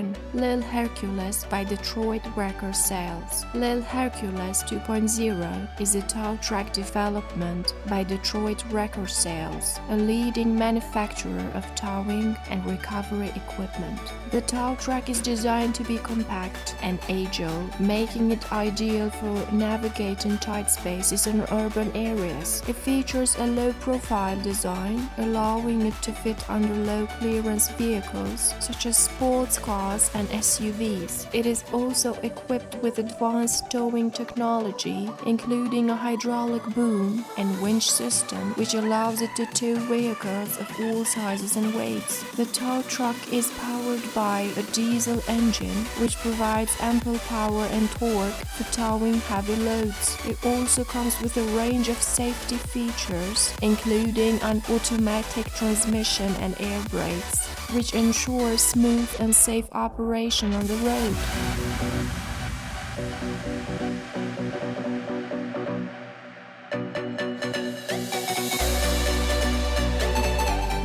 1. Lil Hercules by Detroit Record Sales. Lil Hercules 2.0 is a tow truck development by Detroit Record Sales, a leading manufacturer of towing and recovery equipment. The tow truck is designed to be compact and agile, making it ideal for navigating tight spaces in urban areas. It features a low-profile design, allowing it to fit under low-clearance vehicles such as sports cars and SUVs. It is also equipped with advanced towing technology, including a hydraulic boom and winch system, which allows it to tow vehicles of all sizes and weights. The tow truck is powered by a diesel engine, which provides ample power and torque for towing heavy loads. It also comes with a range of safety features, including an automatic transmission and air brakes, which ensure smooth and safe operation on the road.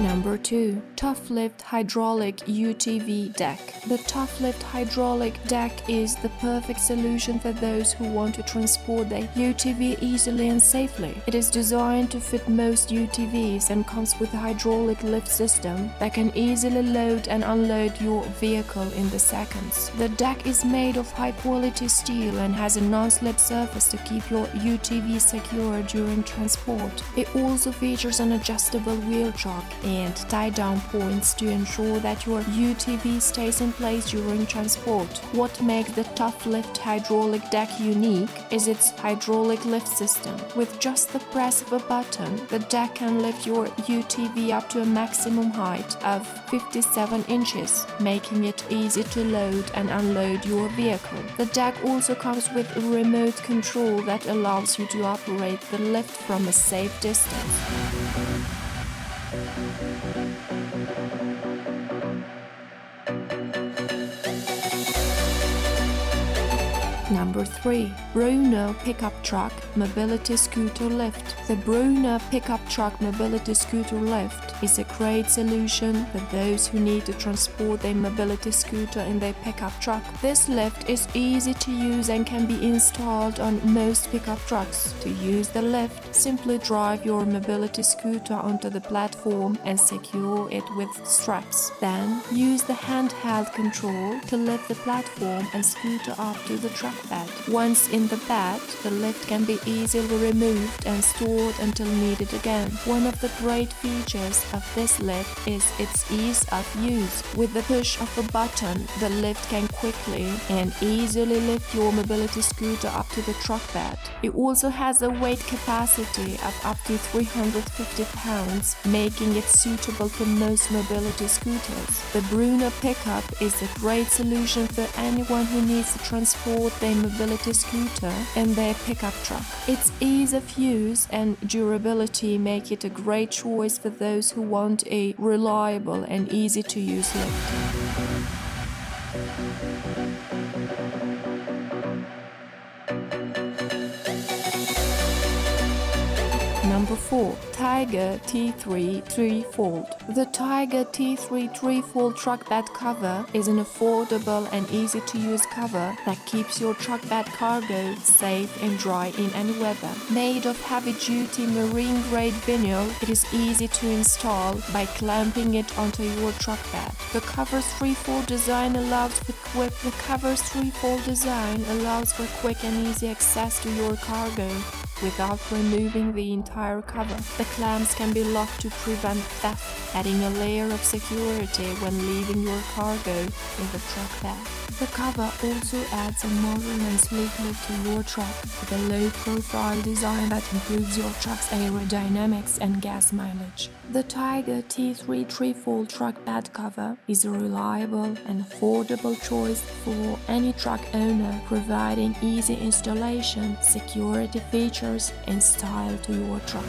Number 2. Tufflift Hydraulic UTV Deck. The Tufflift Hydraulic Deck is the perfect solution for those who want to transport their UTV easily and safely. It is designed to fit most UTVs and comes with a hydraulic lift system that can easily load and unload your vehicle in the seconds. The deck is made of high-quality steel and has a non-slip surface to keep your UTV secure during transport. It also features an adjustable wheel chock and tie-down points to ensure that your UTV stays in place during transport. What makes the Tufflift Hydraulic Deck unique is its hydraulic lift system. With just the press of a button, the deck can lift your UTV up to a maximum height of 57 inches, making it easy to load and unload your vehicle. The deck also comes with a remote control that allows you to operate the lift from a safe distance. Number 3. Bruno Pickup Truck Mobility Scooter Lift. The Bruno Pickup Truck Mobility Scooter Lift is a great solution for those who need to transport their mobility scooter in their pickup truck. This lift is easy to use and can be installed on most pickup trucks. To use the lift, simply drive your mobility scooter onto the platform and secure it with straps. Then, use the handheld control to lift the platform and scooter up to the truck bed. Once in the bed, the lift can be easily removed and stored until needed again. One of the great features of this lift is its ease of use. With the push of a button, the lift can quickly and easily lift your mobility scooter up to the truck bed. It also has a weight capacity of up to 350 pounds, making it suitable for most mobility scooters. The Bruno Pickup is a great solution for anyone who needs to transport their mobility scooter in their pickup truck. Its ease of use and durability make it a great choice for those who want a reliable and easy-to-use lift. Number 4. TYGER T3 3-fold. The TYGER T3 3-fold truck bed cover is an affordable and easy-to-use cover that keeps your truck bed cargo safe and dry in any weather. Made of heavy-duty marine-grade vinyl, it is easy to install by clamping it onto your truck bed. The cover's 3-fold design allows for quick and easy access to your cargo without removing the entire cover. The clamps can be locked to prevent theft, adding a layer of security when leaving your cargo in the truck bed. The cover also adds a modern and sleek look to your truck with a low-profile design that improves your truck's aerodynamics and gas mileage. The TYGER T3 3-fold truck bed cover is a reliable and affordable choice for any truck owner, providing easy installation, security features, and style to your truck.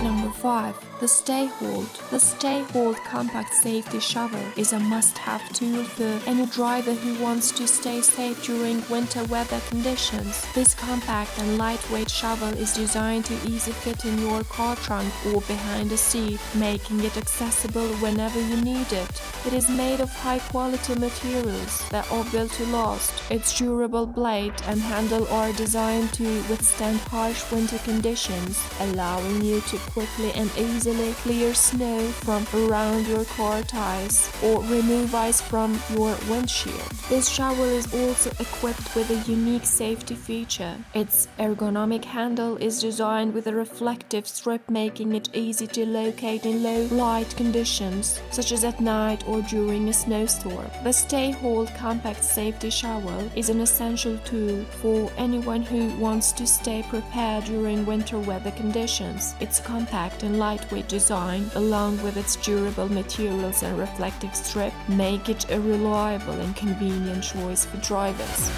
Number 5. 5. The STAYHOLD. The STAYHOLD compact safety shovel is a must-have tool for any driver who wants to stay safe during winter weather conditions. This compact and lightweight shovel is designed to easily fit in your car trunk or behind a seat, making it accessible whenever you need it. It is made of high-quality materials that are built to last. Its durable blade and handle are designed to withstand harsh winter conditions, allowing you to quickly and easily clear snow from around your car tires or remove ice from your windshield. This shovel is also equipped with a unique safety feature. Its ergonomic handle is designed with a reflective strip, making it easy to locate in low light conditions, such as at night or during a snowstorm. The STAYHOLD compact safety shovel is an essential tool for anyone who wants to stay prepared during winter weather conditions. Its compact and lightweight design, along with its durable materials and reflective strip, make it a reliable and convenient choice for drivers.